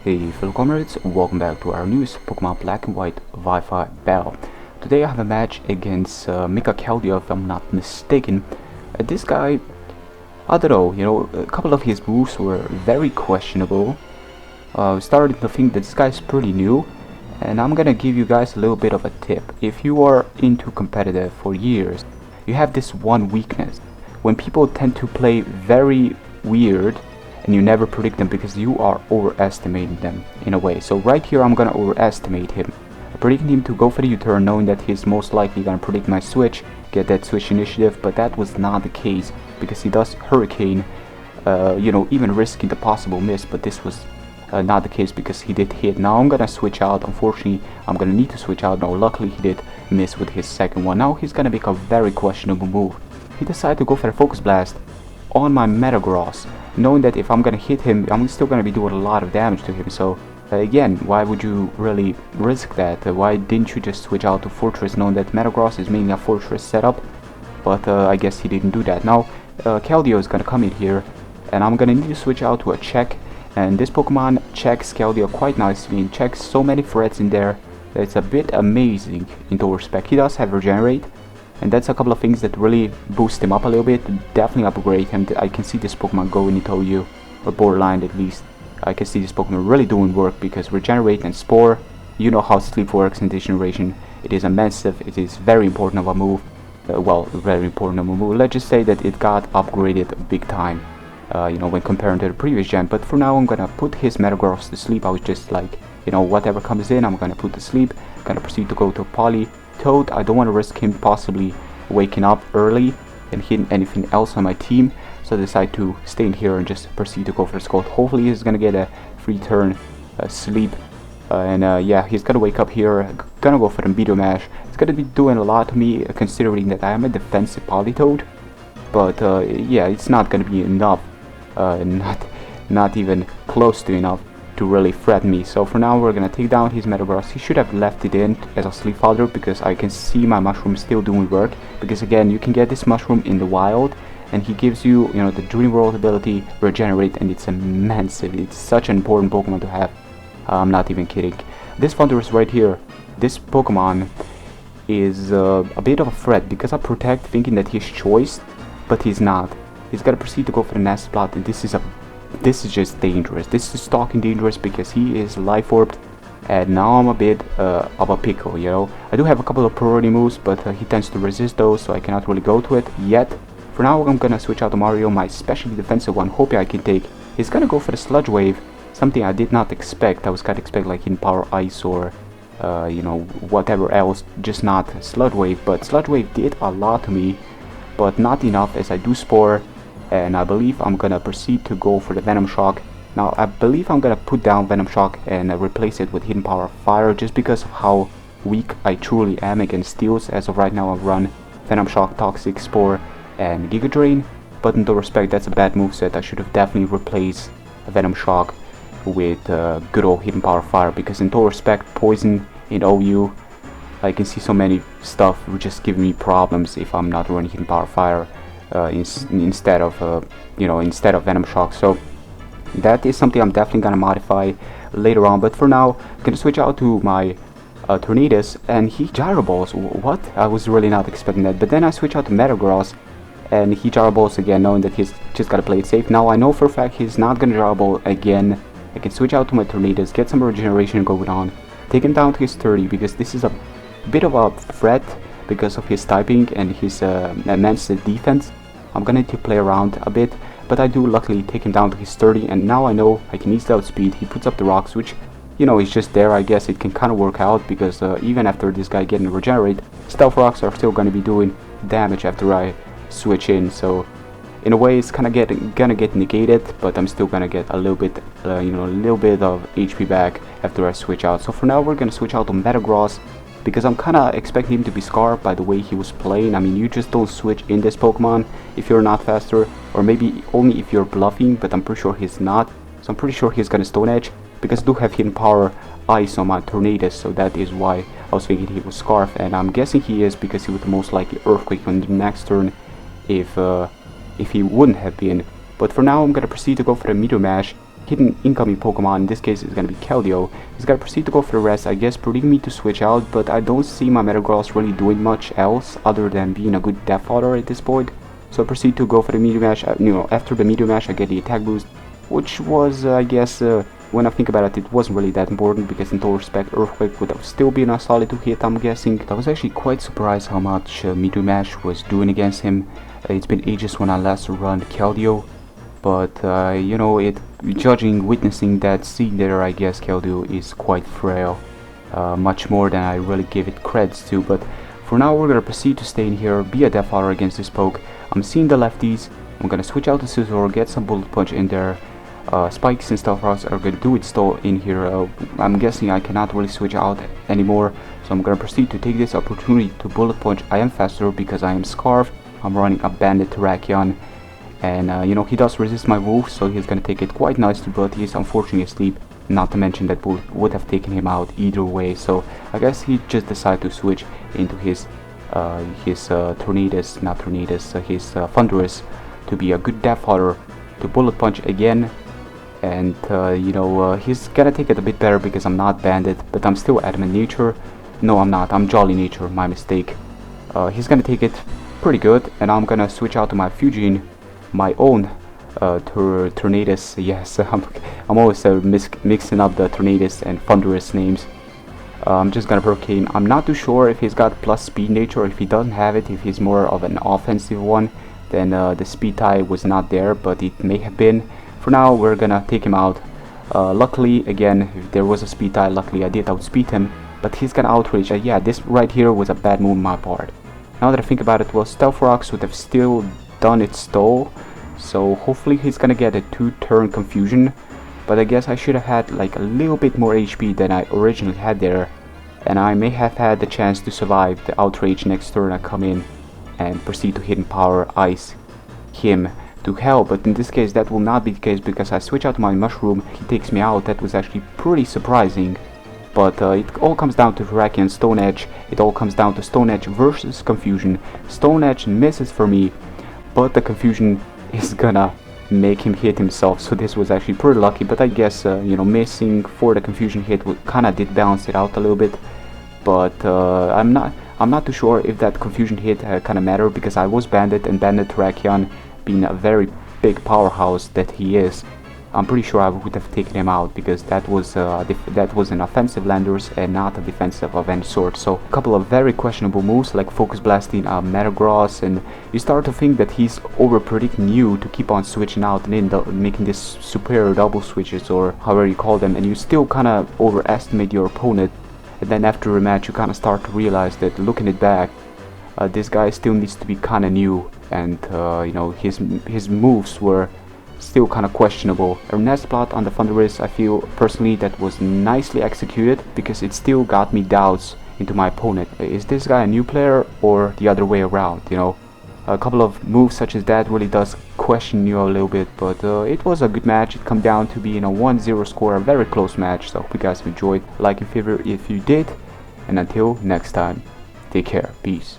Hey fellow comrades, welcome back to our newest Pokemon Black and White Wi-Fi battle. Today I have a match against Mika Keldeo, if I'm not mistaken. This guy, I don't know, a couple of his moves were very questionable. Started to think that this guy is pretty new, and I'm gonna give you guys a little bit of a tip. If you are into competitive for years, you have this one weakness. When people tend to play very weird, and you never predict them because you are overestimating them in a way. So right here I'm gonna overestimate him. I'm predicting him to go for the U-turn, knowing that he's most likely gonna predict my switch, get that switch initiative, but that was not the case because he does Hurricane, even risking the possible miss, but this was not the case because he did hit. Now I'm gonna switch out. Unfortunately, I'm gonna need to switch out. No, luckily he did miss with his second one. Now he's gonna make a very questionable move. He decided to go for a Focus Blast on my Metagross, knowing that if I'm gonna hit him, I'm still gonna be doing a lot of damage to him. So again, why would you really risk that? Why didn't you just switch out to Fortress, knowing that Metagross is mainly a Fortress setup? But I guess he didn't do that. Now Keldeo is gonna come in here, and I'm gonna need to switch out to a Check. And this Pokemon checks Keldeo quite nicely and checks so many threats in there that it's a bit amazing in that respect. He does have Regenerate, and that's a couple of things that really boost him up a little bit, definitely upgrade him. I can see this Pokemon going into OU, or borderline at least. I can see this Pokemon really doing work because Regenerate and Spore, you know how Sleep works in this generation. It is a massive, it is very important of a move. Very important of a move. Let's just say that it got upgraded big time, when comparing to the previous gen. But for now I'm gonna put his Metagross to sleep. I was just like, whatever comes in, I'm gonna put to sleep. Gonna proceed to go to Poly Toad. I don't want to risk him possibly waking up early and hitting anything else on my team, so I decide to stay in here and just proceed to go for Scald. Hopefully he's gonna get a free turn sleep, yeah, he's gonna wake up here, gonna go for the Meteor Mash. It's gonna be doing a lot to me considering that I am a defensive Politoed, but yeah, it's not gonna be enough, not even close to enough to really threaten me. So for now we're gonna take down his Metagross. He should have left it in as a sleep fodder because I can see my mushroom still doing work, because again, you can get this mushroom in the wild and he gives you the Dream World ability, Regenerate, and it's immense. It's such an important Pokemon to have. I'm not even kidding. This Thunderous right here, this Pokemon is a bit of a threat because I protect thinking that he's choiced, but he's not. He's gonna proceed to go for the Nasty Plot, and this is just dangerous. This is stalking dangerous because he is Life Orbed, and now I'm a bit of a pickle, I do have a couple of priority moves, but he tends to resist those, so I cannot really go to it yet. For now I'm gonna switch out to Mario, my specially defensive one, hoping I can take. He's gonna go for the Sludge Wave, something I did not expect. I was gonna expect like Hidden Power Ice or whatever else, just not Sludge Wave. But Sludge Wave did a lot to me, but not enough, as I do Spore. And I believe I'm gonna proceed to go for the Venom Shock. Now I believe I'm gonna put down Venom Shock and replace it with Hidden Power Fire, just because of how weak I truly am against Steels. As of right now I've run Venom Shock, Toxic, Spore, and Giga Drain, but in the respect that's a bad moveset. I should have definitely replaced Venom Shock with good old Hidden Power Fire, because in total respect, Poison in OU, I can see so many stuff just giving me problems if I'm not running Hidden Power Fire instead of Venom Shock. So that is something I'm definitely gonna modify later on. But for now, I'm gonna switch out to my Tornadus, and he Gyro Balls. What? I was really not expecting that. But then I switch out to Metagross, and he Gyro Balls again, knowing that he's just gotta play it safe. Now I know for a fact he's not gonna Gyro Ball again. I can switch out to my Tornadus, get some regeneration going on, take him down to his 30, because this is a bit of a threat because of his typing and his immense defense. I'm gonna need to play around a bit, but I do luckily take him down to his 30, and now I know I can easily outspeed. He puts up the rocks, which is just there. I guess it can kind of work out because even after this guy getting Regenerate, Stealth Rocks are still gonna be doing damage after I switch in. So in a way it's kind of gonna get negated, but I'm still gonna get a little bit a little bit of HP back after I switch out. So for now we're gonna switch out to Metagross, because I'm kind of expecting him to be scarred by the way he was playing. I mean, you just don't switch in this Pokemon if you're not faster, or maybe only if you're bluffing, but I'm pretty sure he's not. So I'm pretty sure he's gonna Stone Edge, because I do have Hidden Power Ice on my Tornadus, so that is why I was thinking he was Scarf, and I'm guessing he is, because he would most likely Earthquake on the next turn if he wouldn't have been. But for now I'm gonna proceed to go for the Meteor Mash, hidden incoming Pokemon. In this case, it's gonna be Keldeo. He's gonna proceed to go for the rest, I guess, predicting me to switch out, but I don't see my Metagross really doing much else other than being a good Death Fodder at this point. So I proceed to go for the Meteor Mash. After the Meteor Mash, I get the attack boost, which was, I guess, when I think about it wasn't really that important, because in total respect, Earthquake would have still been a solid 2-hit, I'm guessing. I was actually quite surprised how much Meteor Mash was doing against him. It's been ages when I last run Keldeo, but witnessing that scene there, I guess Keldeo is quite frail, much more than I really give it credits to. But for now, we're gonna proceed to stay in here, be a Death Fodder against this poke. I'm seeing the lefties. I'm gonna switch out to Scizor, get some Bullet Punch in there. Spikes and Stealth Rocks are gonna do its toll in here. I'm guessing I cannot really switch out anymore, so I'm gonna proceed to take this opportunity to Bullet Punch. I am faster because I am Scarf. I'm running a Bandit Terrakion, and he does resist my move, so he's gonna take it quite nicely, but he's unfortunately asleep. Not to mention that would have taken him out either way, so I guess he just decided to switch into his Thundurus to be a good Death Fodder to Bullet Punch again. And he's gonna take it a bit better because I'm not Bandit, but I'm still Adamant Nature. No, I'm not, I'm Jolly Nature, my mistake. He's gonna take it pretty good, and I'm gonna switch out to my Fugine, my own Tornadus. Yes, I'm always mixing up the Tornadus and Thundurus names. I'm just gonna Hurricane. I'm not too sure if he's got plus Speed Nature, or if he doesn't have it, if he's more of an offensive one, then the Speed tie was not there, but it may have been. For now, we're gonna take him out. Luckily, again, if there was a Speed tie, luckily I did outspeed him, but he's gonna Outrage. Yeah, this right here was a bad move on my part. Now that I think about it, well, Stealth Rocks would have still done its toll, so hopefully he's gonna get a 2-turn Confusion, but I guess I should have had like a little bit more HP than I originally had there, and I may have had the chance to survive the Outrage next turn I come in and proceed to Hidden Power Ice him to hell. But in this case that will not be the case, because I switch out my Mushroom, he takes me out. That was actually pretty surprising. But it all comes down to Terrakion Stone Edge. It all comes down to Stone Edge versus Confusion. Stone Edge misses for me, but the Confusion is gonna make him hit himself, so this was actually pretty lucky. But I guess missing for the Confusion hit kinda did balance it out a little bit. But I'm not too sure if that Confusion hit kinda mattered, because I was Bandit, and Bandit Terrakion, being a very big powerhouse that he is, I'm pretty sure I would have taken him out, because that was an offensive Landorus and not a defensive of any sort. So a couple of very questionable moves like Focus Blasting Metagross, and you start to think that he's over predicting you to keep on switching out and then making this superior double switches, or however you call them, and you still kind of overestimate your opponent. And then after a match you kind of start to realize that, looking it back, this guy still needs to be kind of new, and his moves were still kind of questionable. A Nest Plot on the Thundurus, I feel personally that was nicely executed, because it still got me doubts into my opponent. Is this guy a new player or the other way around? A couple of moves such as that really does question you a little bit, but it was a good match. It come down to being a 1-0 score, a very close match. So hope you guys enjoyed. Like and favorite if you did, and until next time, take care, peace.